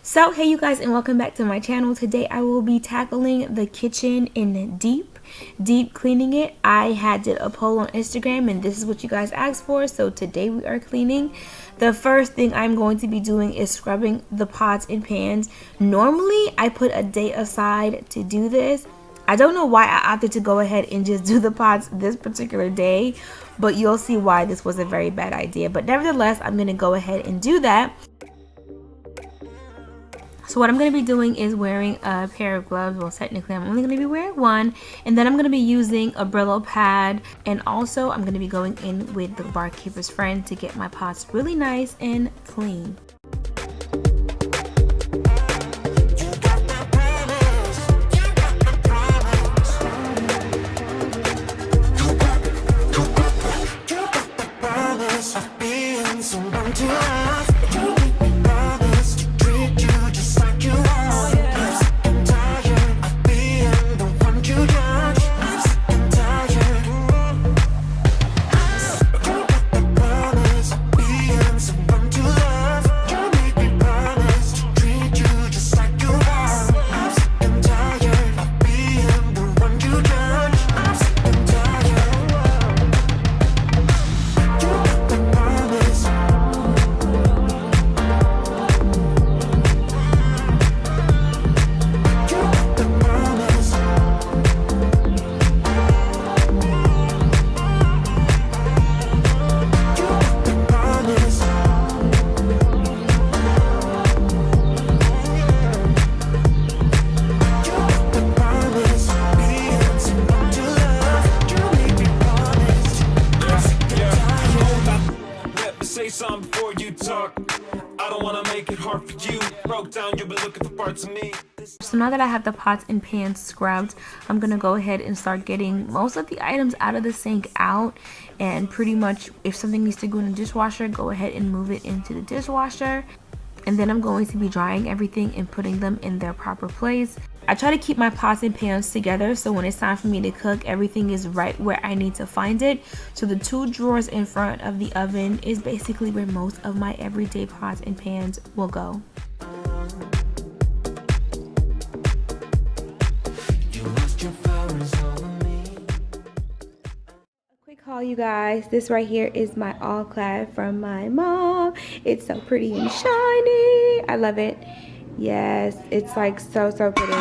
So hey you guys, and welcome back to my channel. Today I will be tackling the kitchen in deep cleaning it. I did a poll on Instagram and this is what you guys asked for, so today we are cleaning. The first thing I'm going to be doing is scrubbing the pots and pans. Normally I put a day aside to do this. I don't know why I opted to go ahead and just do the pots this particular day, but you'll see why this was a very bad idea. But nevertheless, I'm going to go ahead and do that. So what I'm going to be doing is wearing a pair of gloves. Well, technically I'm only going to be wearing one, and then I'm going to be using a Brillo pad, and also I'm going to be going in with the barkeeper's friend to get my pots really nice and clean. Before you talk, I don't want to make it hard for you. Broke down, you've been looking for parts of me. So now that I have the pots and pans scrubbed, I'm gonna go ahead and start getting most of the items out of the sink out, and pretty much if something needs to go in the dishwasher, go ahead and move it into the dishwasher. And then I'm going to be drying everything and putting them in their proper place. I try to keep my pots and pans together, so when it's time for me to cook, everything is right where I need to find it. So the two drawers in front of the oven is basically where most of my everyday pots and pans will go. Call you guys, this right here is my all clad from my mom. It's so pretty and shiny. I love it. Yes, it's like so pretty.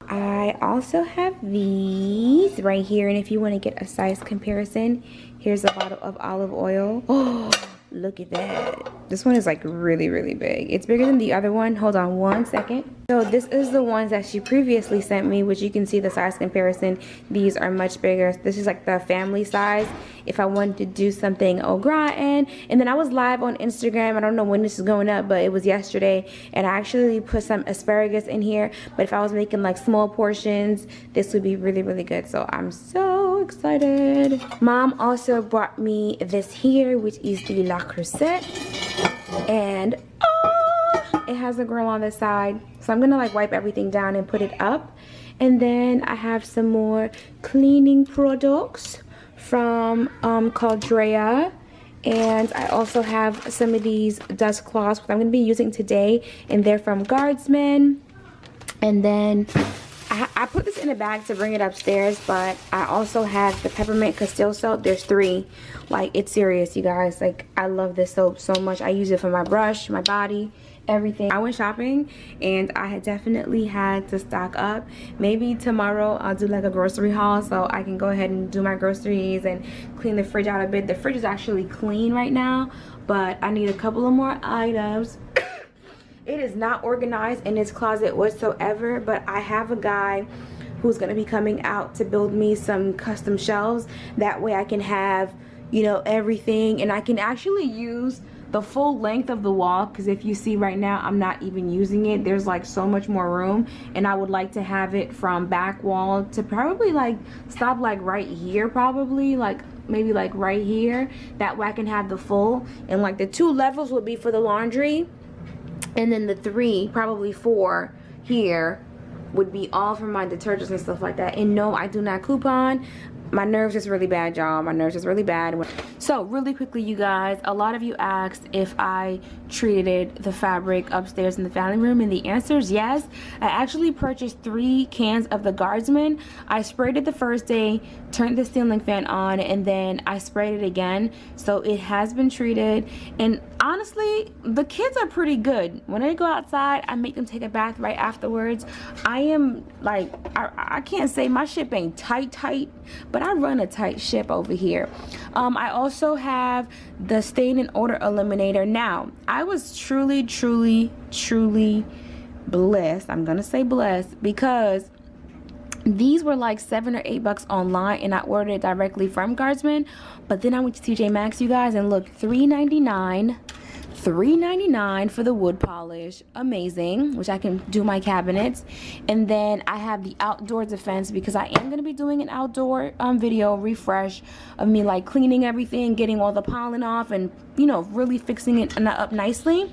I also have these right here, and if you want to get a size comparison, here's a bottle of olive oil. Oh, look at that. This one is like really big. It's bigger than the other one. Hold on one second. So this is the ones that she previously sent me, which you can see the size comparison. These are much bigger. This is like the family size if I wanted to do something au gratin. And then I was live on Instagram. I don't know when this is going up, but it was yesterday, and I actually put some asparagus in here. But if I was making like small portions, this would be really good. So I'm so excited. Mom also brought me this here, which is the La Crusette, and it has a grill on the side. So I'm gonna like wipe everything down and put it up. And then I have some more cleaning products from Caldrea, and I also have some of these dust cloths that I'm gonna be using today, and they're from Guardsman. And then I put this in a bag to bring it upstairs, but I also have the peppermint Castile soap. There's 3. Like, it's serious, you guys. Like, I love this soap so much. I use it for my brush, my body, everything. I went shopping and I had definitely had to stock up. Maybe tomorrow I'll do like a grocery haul so I can go ahead and do my groceries and clean the fridge out a bit. The fridge is actually clean right now, but I need a couple of more items. It is not organized in its closet whatsoever, but I have a guy who's going to be coming out to build me some custom shelves. That way I can have, you know, everything, and I can actually use the full length of the wall, because if you see right now, I'm not even using it. There's like so much more room, and I would like to have it from back wall to probably like stop like right here, probably like maybe like right here. That way I can have the full, and like the 2 levels would be for the laundry, and then the 3, probably 4 here would be all for my detergents and stuff like that. And no, I do not coupon. my nerves is really bad, y'all. My nerves is really bad. So really quickly, you guys, a lot of you asked if I treated the fabric upstairs in the family room, and the answer is yes. I actually purchased 3 cans of the Guardsman. I sprayed it the first day, turned the ceiling fan on, and then I sprayed it again. So it has been treated, and honestly, the kids are pretty good. When they go outside, I make them take a bath right afterwards. I am like, I can't say my ship ain't tight, but I run a tight ship over here. I also have the stain and odor eliminator. Now, I was truly blessed. I'm gonna say blessed, because these were like $7 or $8 online, and I ordered it directly from Guardsman. But then I went to TJ Maxx, you guys, and look, $3.99 for the wood polish. Amazing, which I can do my cabinets. And then I have the outdoor defense, because I am going to be doing an outdoor video refresh of me like cleaning everything, getting all the pollen off, and you know, really fixing it up nicely.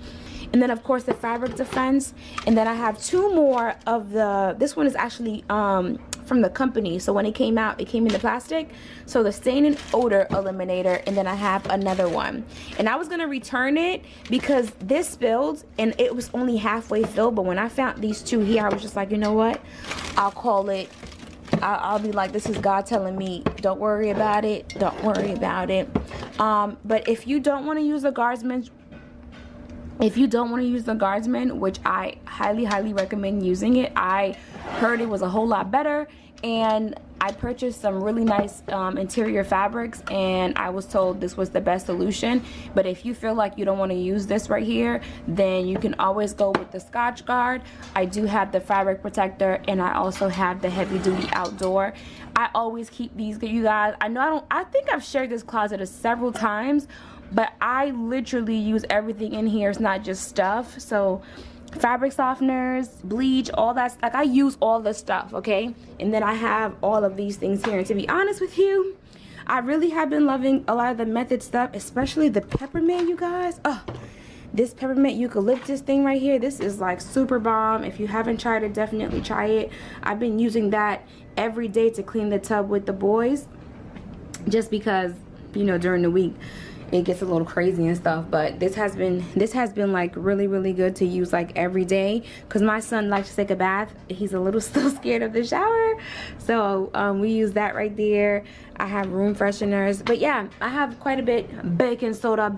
And then of course the fabric defense. And then I have 2 more of the, this one is actually from the company, so when it came out, it came in the plastic. So the stain and odor eliminator, and then I have another one. And I was gonna return it because this spilled and it was only halfway filled, but when I found these 2 here, I was just like, you know what, I'll call it. I'll be like, this is God telling me, don't worry about it, don't worry about it. But if you don't want to use the Guardsman, which I highly recommend using it, I heard it was a whole lot better, and I purchased some really nice interior fabrics, and I was told this was the best solution. But if you feel like you don't want to use this right here, then you can always go with the Scotch Guard. I do have the fabric protector, and I also have the heavy duty outdoor. I always keep these, you guys. I think I've shared this closet several times, but I literally use everything in here. It's not just stuff. So fabric softeners, bleach, all that, like I use all the stuff, okay? And then I have all of these things here. And to be honest with you, I really have been loving a lot of the Method stuff, especially the peppermint, you guys. Oh, this peppermint eucalyptus thing right here, this is like super bomb. If you haven't tried it, definitely try it. I've been using that every day to clean the tub with the boys, just because, you know, during the week it gets a little crazy and stuff. But this has been like really good to use like every day, because my son likes to take a bath. He's a little still scared of the shower, so we use that right there. I have room fresheners, but yeah, I have quite a bit. Baking soda.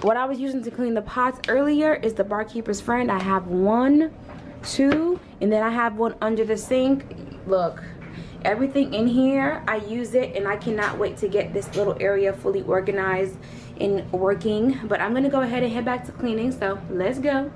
What I was using to clean the pots earlier is the Barkeeper's Friend. I have 1, 2, and then I have one under the sink. Look, everything in here, I use it, and I cannot wait to get this little area fully organized and working. But I'm gonna go ahead and head back to cleaning, so let's go.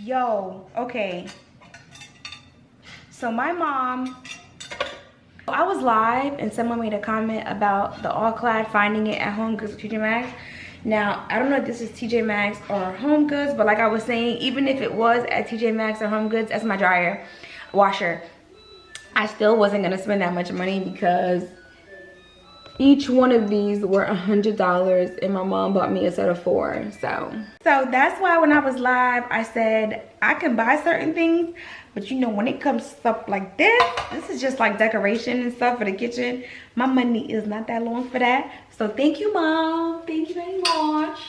Yo, okay, so my mom, I was live and someone made a comment about the all-clad, finding it at Home Goods or TJ Maxx. Now, I don't know if this is TJ Maxx or Home Goods, but like I was saying, even if it was at TJ Maxx or Home Goods, that's my dryer, washer, I still wasn't gonna spend that much money, because each one of these were $100, and my mom bought me a set of 4. So that's why when I was live, I said I can buy certain things, but you know, when it comes to stuff like this is just like decoration and stuff for the kitchen. My money is not that long for that. So thank you, Mom. Thank you very much.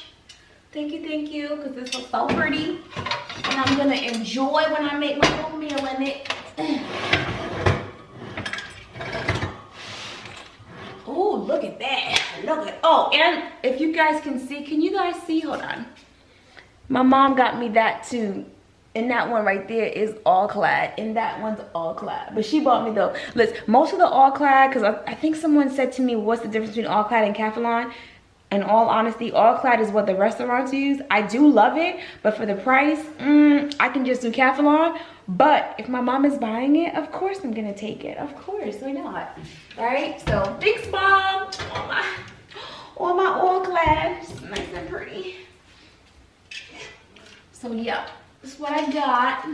Thank you, because this looks so pretty, and I'm gonna enjoy when I make my whole meal in it. Oh, look at that. Look at, oh, and if you guys can see, can you guys see? Hold on. My mom got me that too. And that one right there is all clad, and that one's all clad. But she bought me though. Listen, most of the all clad, because I think someone said to me, what's the difference between all clad and Calphalon? In all honesty, all clad is what the restaurants use. I do love it, but for the price, I can just do Calphalon. But if my mom is buying it, of course I'm gonna take it. Of course, why not? Right? So thanks, Mom. All my all clad, just nice and pretty. So yeah, that's what I got.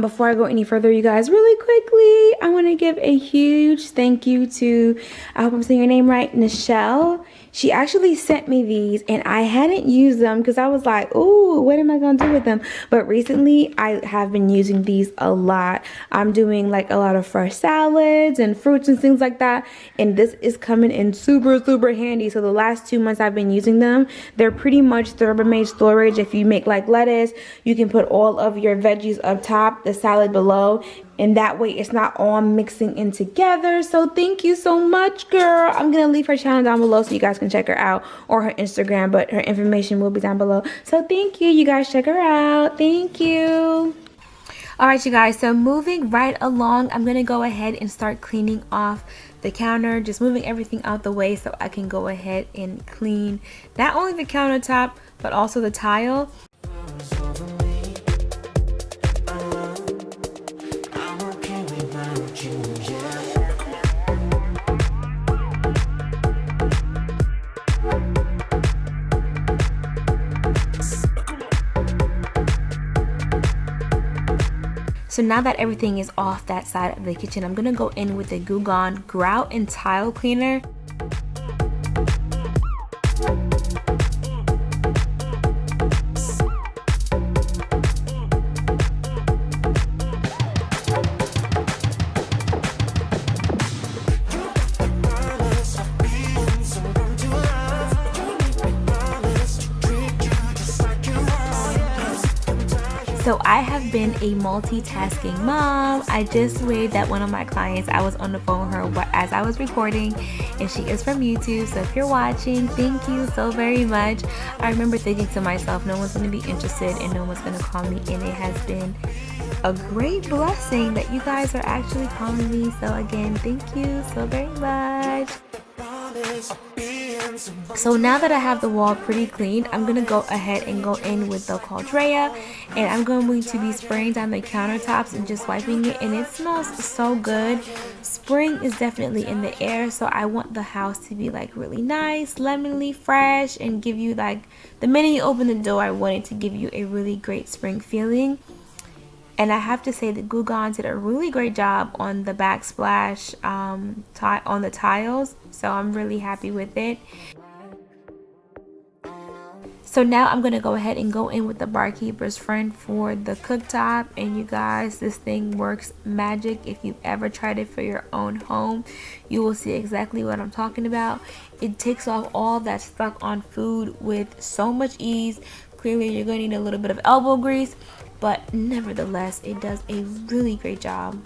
Before I go any further, you guys, really quickly, I want to give a huge thank you to, I hope I'm saying your name right, Nischelle. She actually sent me these and I hadn't used them because I was like, ooh, what am I going to do with them? But recently I have been using these a lot. I'm doing like a lot of fresh salads and fruits and things like that. And this is coming in super, super handy. So the last 2 months I've been using them. They're pretty much Rubbermaid storage. If you make like lettuce, you can put all of your veggies up top, the salad below. And that way it's not all mixing in together. So thank you so much, girl. I'm going to leave her channel down below so you guys can check her out, or her Instagram, but her information will be down below. So thank you. You guys check her out. Thank you. All right, you guys. So moving right along, I'm going to go ahead and start cleaning off the counter. Just moving everything out the way so I can go ahead and clean not only the countertop, but also the tile. So now that everything is off that side of the kitchen, I'm gonna go in with the Goo Gone Grout and Tile Cleaner. So I have been a multitasking mom. I just waved at one of my clients. I was on the phone with her as I was recording, and she is from YouTube. So if you're watching, thank you so very much. I remember thinking to myself, no one's going to be interested and no one's going to call me, and it has been a great blessing that you guys are actually calling me. So again, thank you so very much. So now that I have the wall pretty clean, I'm going to go ahead and go in with the Caldrea, and I'm going to be spraying down the countertops and just wiping it, and it smells so good. Spring is definitely in the air, so I want the house to be like really nice, lemony, fresh, and give you like, the minute you open the door, I want it to give you a really great spring feeling. And I have to say that Goo Gone did a really great job on the backsplash on the tiles. So I'm really happy with it. So now I'm going to go ahead and go in with the Barkeeper's Friend for the cooktop. And you guys, this thing works magic. If you've ever tried it for your own home, you will see exactly what I'm talking about. It takes off all that stuck on food with so much ease. Clearly, you're going to need a little bit of elbow grease, but nevertheless, it does a really great job.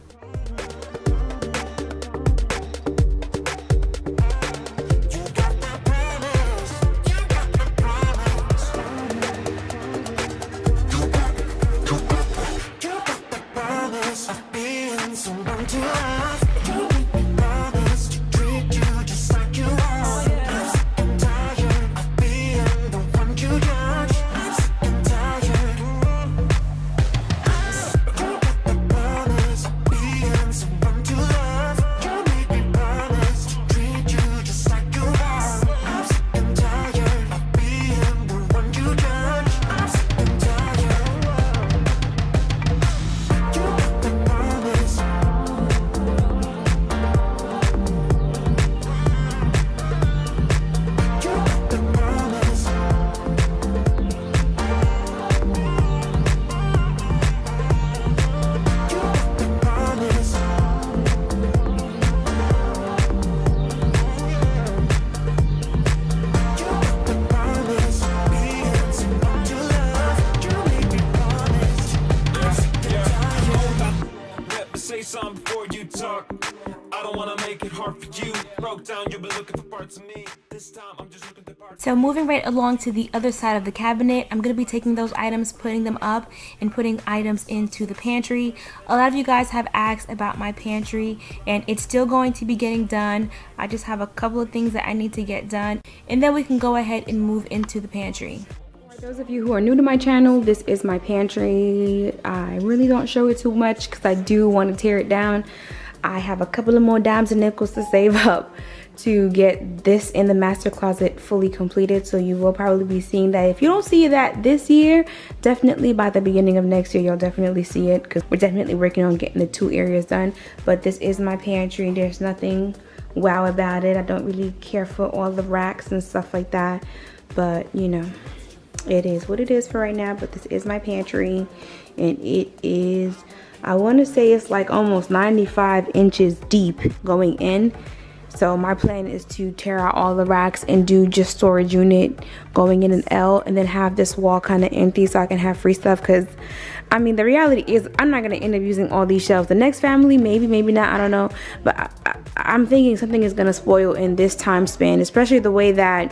Before you talk, I don't want to make it hard for you. Broke down, you've been looking for parts of me. This time I'm just looking for parts. So moving right along to the other side of the cabinet, I'm going to be taking those items, putting them up, and putting items into the pantry. A lot of you guys have asked about my pantry, and it's still going to be getting done. I just have a couple of things that I need to get done, and then we can go ahead and move into the pantry. For those of you who are new to my channel, this is my pantry. I really don't show it too much because I do want to tear it down. I have a couple of more dimes and nickels to save up to get this in the master closet fully completed. So you will probably be seeing that. If you don't see that this year, definitely by the beginning of next year you'll definitely see it, because we're definitely working on getting the 2 areas done. But this is my pantry. There's nothing wow about it. I don't really care for all the racks and stuff like that, but you know, it is what it is for right now. But this is my pantry, and it is, I want to say it's like almost 95 inches deep going in. So my plan is to tear out all the racks and do just storage unit going in an L, and then have this wall kind of empty so I can have free stuff. Because I mean, the reality is I'm not going to end up using all these shelves. The next family, maybe not, I don't know. But I'm thinking something is going to spoil in this time span, especially the way that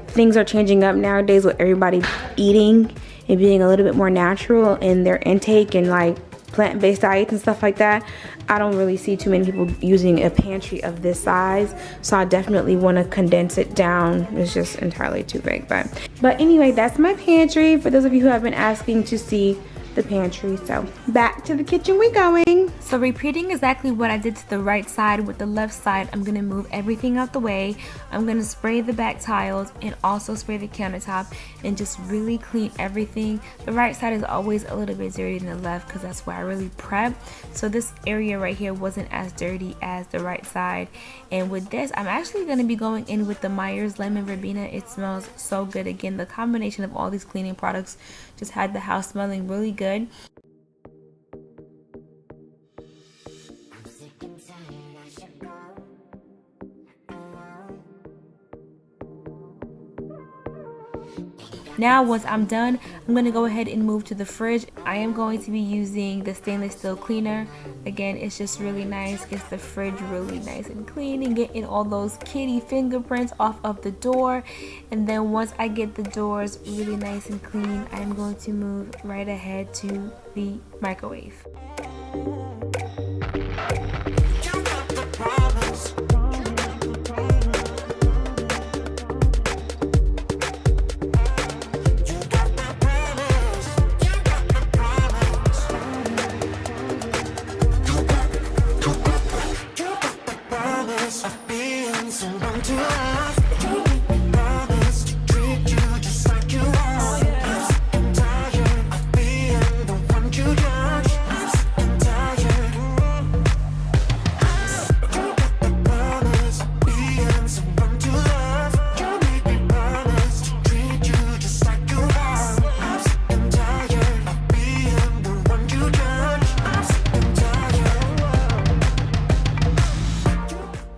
things are changing up nowadays with everybody eating and being a little bit more natural in their intake, and like plant-based diets and stuff like that. I don't really see too many people using a pantry of this size, so I definitely want to condense it down. It's just entirely too big. But anyway, that's my pantry, for those of you who have been asking to see the pantry. So back to the kitchen we going. So repeating exactly what I did to the right side, with the left side, I'm gonna move everything out the way. I'm gonna spray the back tiles and also spray the countertop and just really clean everything. The right side is always a little bit dirtier than the left because that's where I really prep. So this area right here wasn't as dirty as the right side. And with this, I'm actually gonna be going in with the Myers Lemon Verbena. It smells so good. Again, the combination of all these cleaning products just had the house smelling really good. Now once I'm done, I'm going to go ahead and move to the fridge. I am going to be using the stainless steel cleaner. Again, it's just really nice, gets the fridge really nice and clean and getting all those kitty fingerprints off of the door. And then once I get the doors really nice and clean, I'm going to move right ahead to the microwave.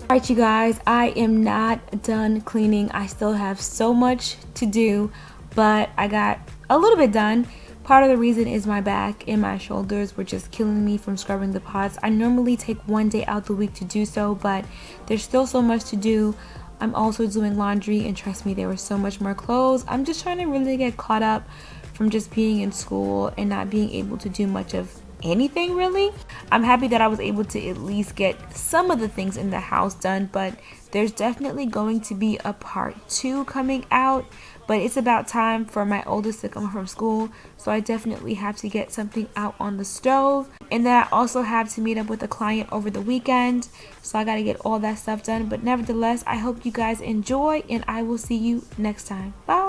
Alright you guys, I am not done cleaning. I still have so much to do, but I got a little bit done. Part of the reason is my back and my shoulders were just killing me from scrubbing the pots. I normally take one day out the week to do so, but there's still so much to do. I'm also doing laundry, and trust me, there was so much more clothes. I'm just trying to really get caught up from just being in school and not being able to do much of anything really. I'm happy that I was able to at least get some of the things in the house done, but there's definitely going to be a part 2 coming out. But it's about time for my oldest to come home from school, so I definitely have to get something out on the stove. And then I also have to meet up with a client over the weekend, so I gotta get all that stuff done. But nevertheless, I hope you guys enjoy, and I will see you next time. Bye.